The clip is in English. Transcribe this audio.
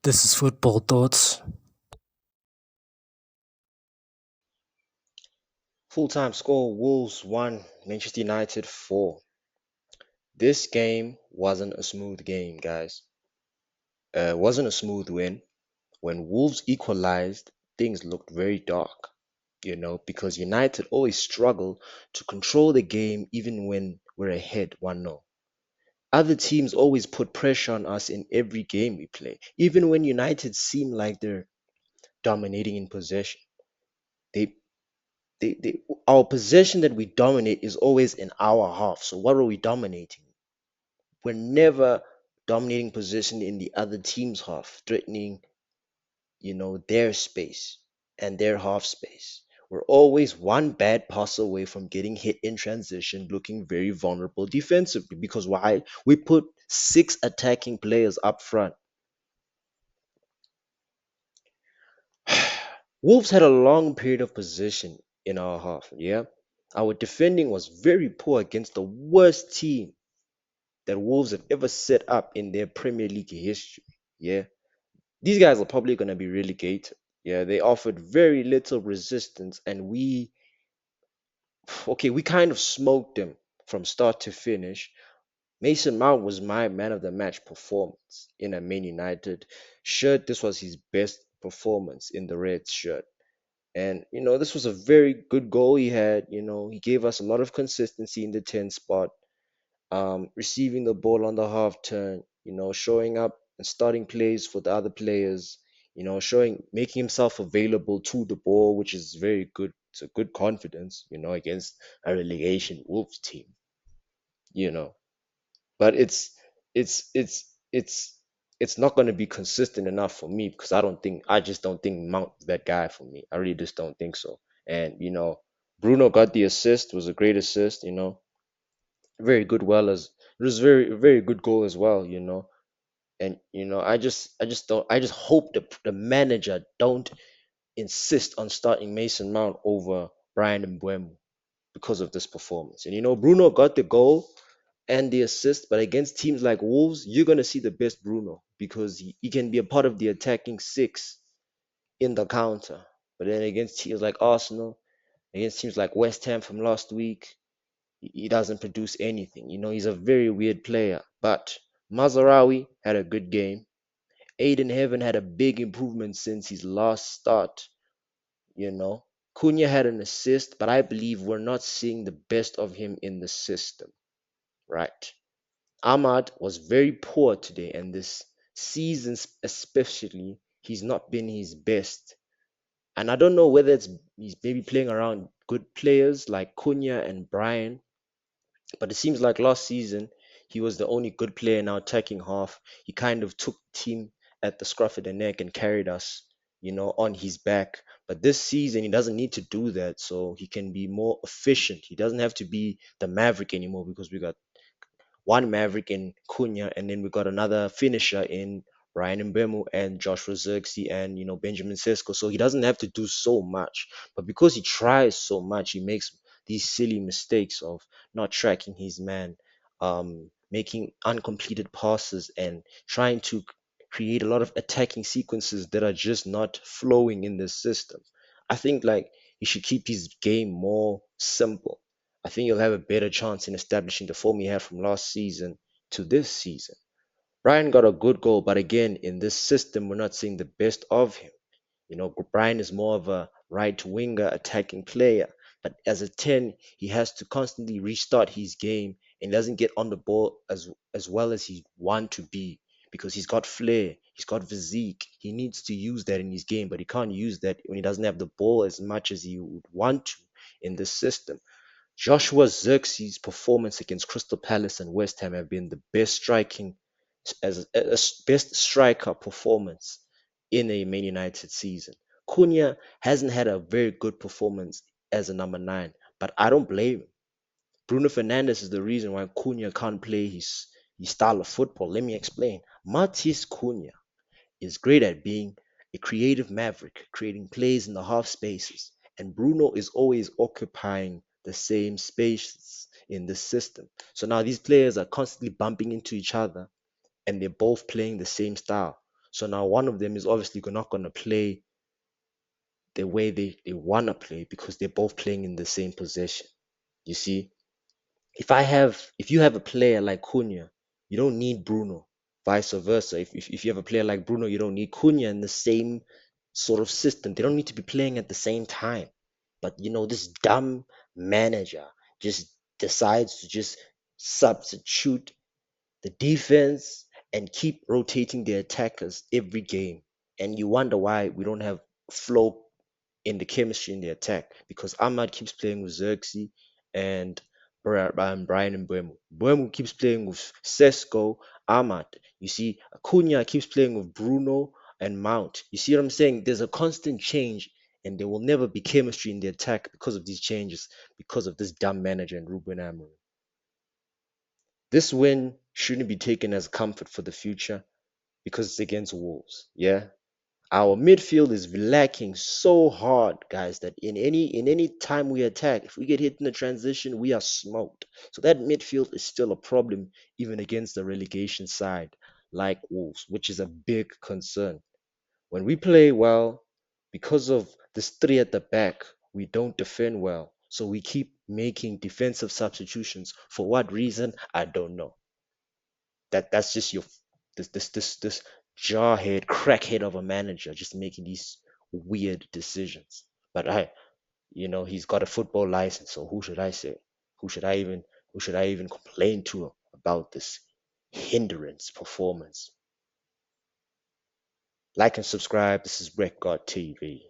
This is Football Thoughts. Full-time score Wolves 1, Manchester United 4. This game wasn't a smooth game, guys. Wasn't a smooth win. When Wolves equalized, things looked very dark, because United always struggle to control the game even when we're ahead 1-0. Other teams always put pressure on us in every game we play, even when United seem like they're dominating in possession. They our possession that we dominate is always in our half. So what are we dominating? We're never dominating position in the other team's half, threatening, their space and their half space. We're always one bad pass away from getting hit in transition, looking very vulnerable defensively. Because why? We put six attacking players up front. Wolves had a long period of possession in our half, yeah? Our defending was very poor against the worst team that Wolves have ever set up in their Premier League history, yeah? These guys are probably going to be relegated. Yeah, they offered very little resistance, and we kind of smoked them from start to finish. Mason Mount was my man of the match performance in a Man United shirt. This was his best performance in the red shirt. And, this was a very good goal he had. He gave us a lot of consistency in the 10 spot, receiving the ball on the half turn, showing up and starting plays for the other players, making himself available to the ball, which is very good. It's a good confidence, against a relegation Wolves team, you know. But it's it's it's it's not going to be consistent enough for me because I just don't think Mount is that guy for me. I really just don't think so. And Bruno got the assist, was a great assist, very good well as it was very good goal as well, and I just hope the manager don't insist on starting Mason Mount over Brian Mbeumo because of this performance. And Bruno got the goal and the assist, but against teams like Wolves, you're gonna see the best Bruno because he can be a part of the attacking six in the counter. But then against teams like Arsenal, against teams like West Ham from last week, he doesn't produce anything. He's a very weird player. But Mazarawi had a good game. Aiden Heaven had a big improvement since his last start. You know, Cunha had an assist, but I believe we're not seeing the best of him in the system, right? Ahmad was very poor today, and this season especially, he's not been his best. And I don't know whether he's maybe playing around good players like Cunha and Brian, but it seems like last season he was the only good player in our attacking half. He kind of took the team at the scruff of the neck and carried us, on his back. But this season he doesn't need to do that, so he can be more efficient. He doesn't have to be the maverick anymore because we got one Maverick in Cunha, and then we got another finisher in Ryan Mbemu and Joshua Zirkzee and Benjamin Sesko. So he doesn't have to do so much, but because he tries so much, he makes these silly mistakes of not tracking his man, making uncompleted passes, and trying to create a lot of attacking sequences that are just not flowing in the system. I think like he should keep his game more simple. I think you'll have a better chance in establishing the form he had from last season to this season. Brian got a good goal, but again, in this system, we're not seeing the best of him. Brian is more of a right winger attacking player, but as a 10, he has to constantly restart his game and doesn't get on the ball as well as he want to be because he's got flair, he's got physique. He needs to use that in his game, but he can't use that when he doesn't have the ball as much as he would want to in this system. Joshua Zirkzee's performance against Crystal Palace and West Ham have been the best striking as best striker performance in a Man United season. Cunha hasn't had a very good performance as a number nine, but I don't blame him. Bruno Fernandes is the reason why Cunha can't play his style of football. Let me explain. Matis Cunha is great at being a creative maverick, creating plays in the half spaces. And Bruno is always occupying the same spaces in the system. So now these players are constantly bumping into each other and they're both playing the same style. So now one of them is obviously not going to play the way they want to play because they're both playing in the same possession. You see, if you have a player like Cunha, you don't need Bruno. Vice versa. If you have a player like Bruno, you don't need Cunha in the same sort of system. They don't need to be playing at the same time. But this dumb manager just decides to just substitute the defense and keep rotating their attackers every game. And you wonder why we don't have flow in the chemistry in the attack because Ahmad keeps playing with Xerxes and Brian and Buemo. Buemo keeps playing with Sesko, Ahmad. You see, Acuna keeps playing with Bruno and Mount. You see what I'm saying? There's a constant change, and there will never be chemistry in the attack because of these changes, because of this dumb manager and Ruben Amorim. This win shouldn't be taken as comfort for the future because it's against Wolves. Yeah, our midfield is lacking so hard, guys, that in any time we attack, if we get hit in the transition, we are smoked. So that midfield is still a problem even against the relegation side like Wolves, which is a big concern. When we play well, because of this three at the back, we don't defend well. So we keep making defensive substitutions. For what reason? I don't know. That's just this jarhead crackhead of a manager just making these weird decisions. But he's got a football license, so who should I say? Who should I even who should I even complain to about this hindrance performance? Like and subscribe. This is Brett God TV.